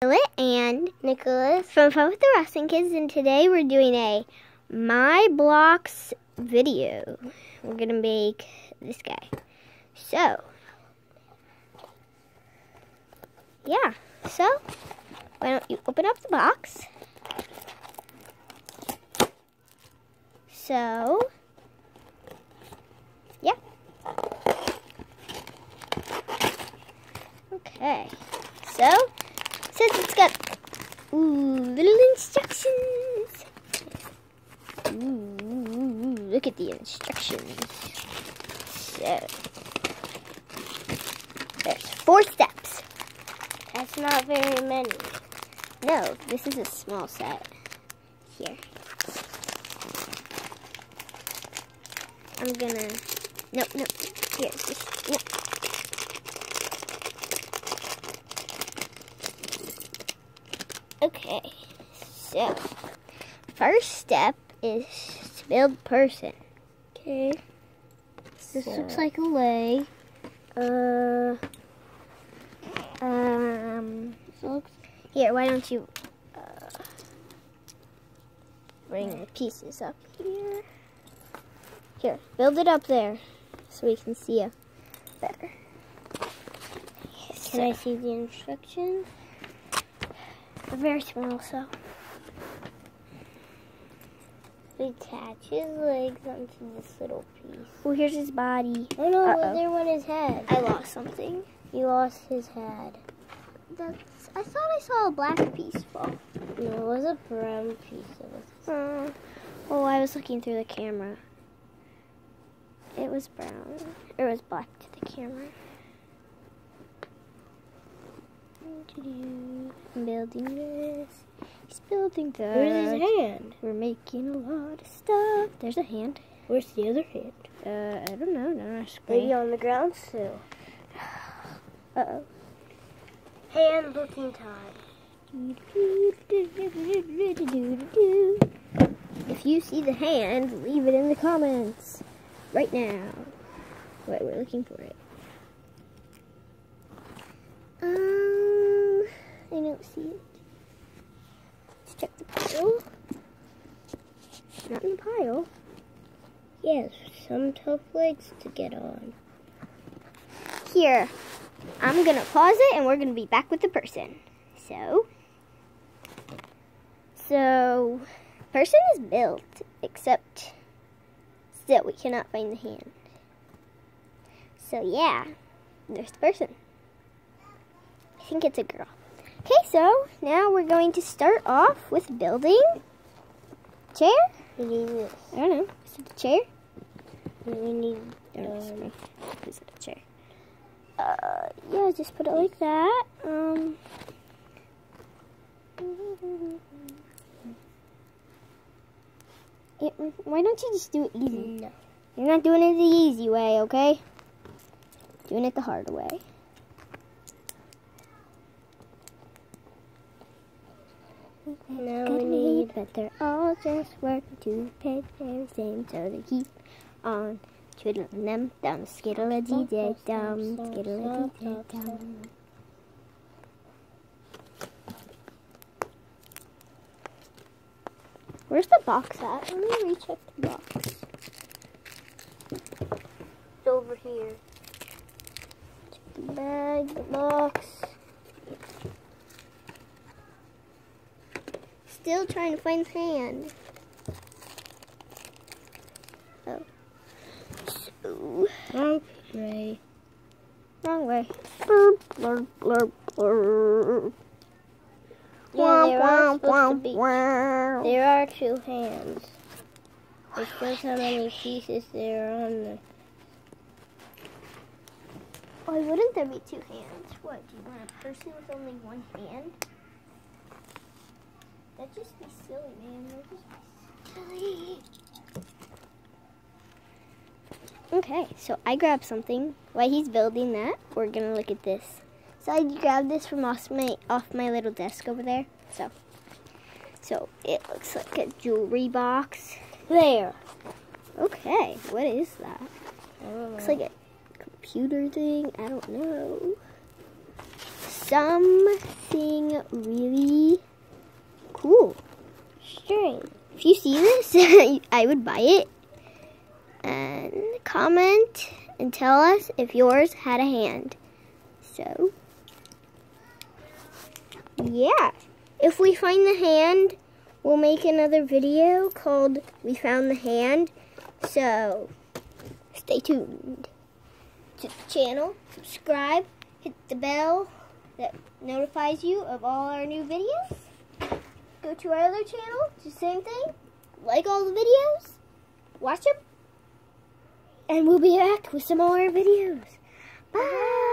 Charlotte and Nicholas from Fun with the Roston Kids, and today we're doing a My Blocks video. We're gonna make this guy. So, yeah. So, why don't you open up the box? So, yeah. Okay. So, since it's got little instructions. Look at the instructions. So, there's 4 steps. That's not very many. No, this is a small set. Here. I'm gonna, no. Here, just, no. Okay, so first step is to build a person. Okay, this looks like a leg. Here, why don't you bring the pieces up here? Here, build it up there so we can see you better. Can I see the instructions? Very small, so Attach his legs onto this little piece. oh, here's his body. Oh no, there went his head. I lost something. You lost his head. I thought I saw a black piece fall. No, it was a brown piece of it. Oh, I was looking through the camera. It was brown. It was black to the camera. I'm building this. He's building that. Where's his hand? We're making a lot of stuff. There's a hand. Where's the other hand? I don't know. No, Maybe on the ground still. Uh-oh. Hand looking time. If you see the hand, leave it in the comments right now. Wait, we're looking for it. I don't see it. Let's check the pile. Not in the pile. Yes, some tough legs to get on. Here, I'm gonna pause it and we're gonna be back with the person. So, person is built, except still we cannot find the hand. So yeah, there's the person. I think it's a girl. Okay, so now we're going to start off with building chair. We need this. I don't know. Is it a chair? We need. Is it a chair? Yeah, just put it like that. Why don't you just do it easy? No. You're not doing it the easy way, okay? Doing it the hard way. Now we need. But they're all just working to pay their same, so they keep on twiddling them down, skiddle-a-dee-day-dum, skiddle-a-dee-day-dum. Where's the box at? Let me recheck the box. It's over here. Check the bag, the box. Still trying to find his hand. Oh. So. Okay. Wrong way. Blurp, blurp, blurp, blurp. Yeah, there are supposed to be. There are 2 hands. It shows how many pieces there are on the. Why wouldn't there be 2 hands? What, do you want a person with only 1 hand? That'd just be silly, man. That'd just be silly. Okay, so I grabbed something. While he's building that, we're gonna look at this. So I grabbed this from off my little desk over there. So it looks like a jewelry box. There. Okay, what is that? I don't know. Looks like a computer thing. I don't know. something really cool. String. If you see this, I would buy it. And comment and tell us if yours had a hand. So, yeah. If we find the hand, we'll make another video called We Found the Hand. So, stay tuned to the channel. Subscribe. Hit the bell that notifies you of all our new videos. Go to our other channel. Do the same thing. Like all the videos. Watch them. And we'll be back with some more videos. Bye.